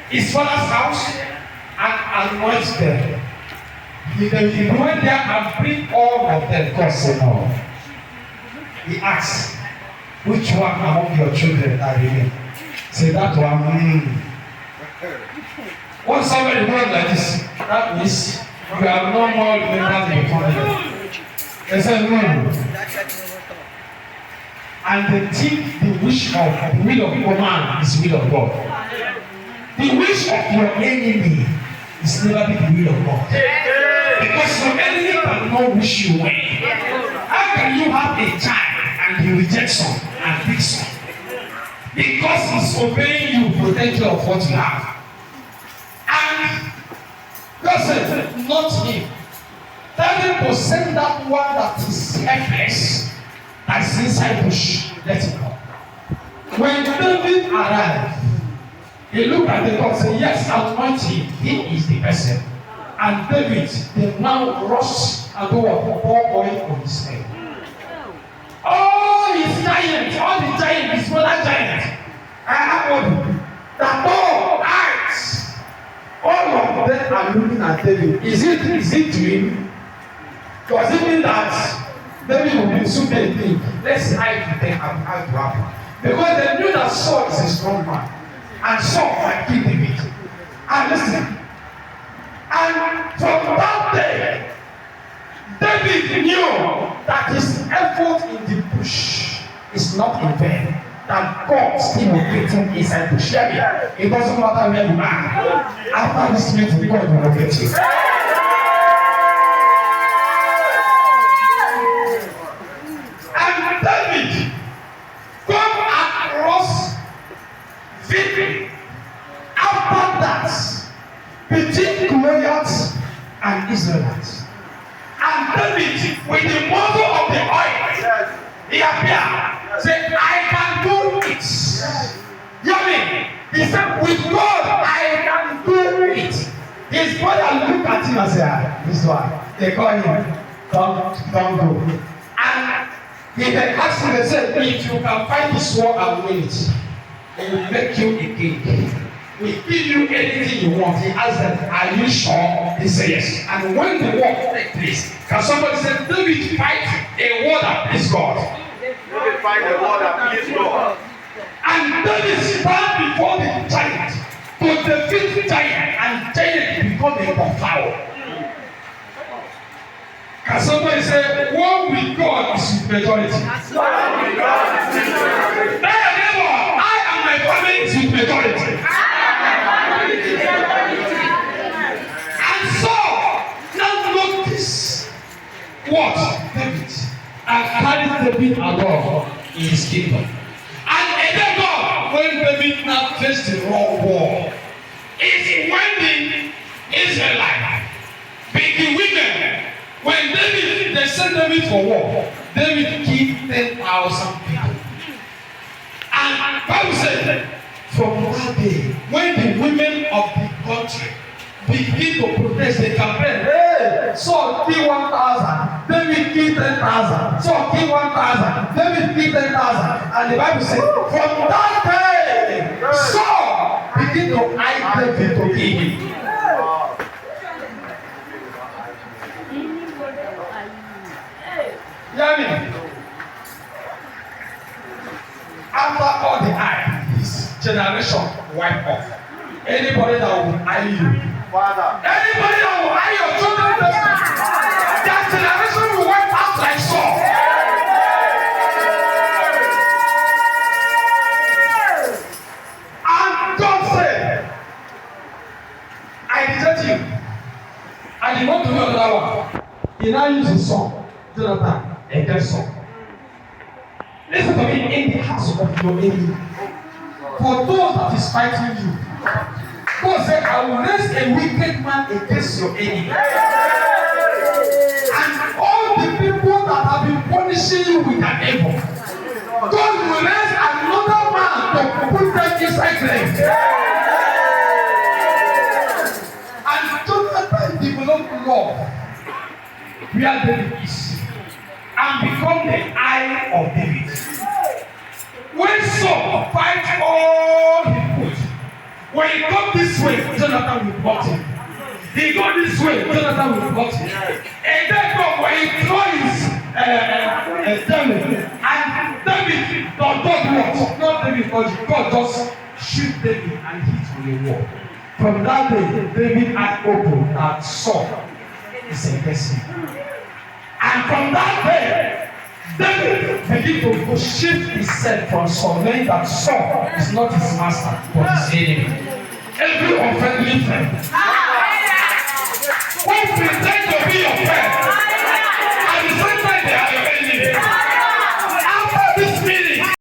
his father's house and anoint them. He went there and bring all of them. God said no. He asked, which one among your children are remain? Say that one. When somebody goes like this, that means you are no more members in the family. They said no. And they think the wish of the will of man is the will of God. The wish of your enemy is never the will of God. Because your enemy cannot wish you well. How can you have a child and you reject some and pick some? Because he's obeying you, protect you of what you have. And God said, not him. Tell him to send that one that is helpless, that is inside bush, let him go. When David arrived, he looked at the God and said, yes, anoint him. He is the person. And David, they now rushed and do a pour oil on his head. All his giants, all the giants, his brother giants, that all eyes, all of them are looking at David. Is it to him? Does it mean that David will be so many things? Let's hide to them and hide to happen. Because they knew that Saul is a strong man. And Saul might kill David. And listen. And from that day, David knew that his effort in the bush is not in vain. That God still will get him inside bush. It doesn't matter where you are. After this meeting, God will get you. And David come across victory after that between Goliath and Israelites. And David, with the muzzle of the oil, he appeared, said, I can do it. You know what I mean? He said, with God, I can do it. His brother looked at him and said, this one, they call him, don't go. And he then asked him, they said, if you can find this war and win it, it will make you a king. We give you anything you want. He asked them, are you sure? He said yes. And when the war takes place, can somebody say, David fight a war that please God? David fight a war that please God. And David stand before the giant to defeat the giant, and giant become a confound. Can somebody say, war with God is with majority? War with God is with majority. I and my family is with majority. And so, now notice what David and carried David along in his kingdom. And again, God, when David now faced the wrong war, is when the Israelites, the women, when David, they sent David for war, David killed 10,000 people. And Bible said, from that day, when the women of the country begin to protest, they campaign, hey, Saul kill 1,000, David kill 10,000, Saul kill 1,000, David kill 10,000. And the Bible says, from that day, Saul begin to hide David to kill him. Hear me? After all the eye, his generation wipe off. Anybody that will eye you, Father. anybody that will eye your children, that generation will wipe out like Saul. And God said, I reject you. I did not do another one. He now used his son, Jonathan, against Saul. Listen to me, in the house of your enemy, for those that is fighting you, God said, I will raise a wicked man against your enemy. And all the people that have been punishing you with an evil, God will raise another man to put them inside them. And Jonathan developed love where David is, and become the eye of David. When Saul fight all he could, When he come this way, Jonathan will block him. He go this way, Jonathan will block him. And then God, when he throw his David, and David does what? Not David, but God just shoot David and hit with a wall. From that day, David had opened and saw his blessing. And from that day, David began to shift himself from surveying that Saul is not his master, but his enemy. Every unfriendly friend. Who pretend to be your friend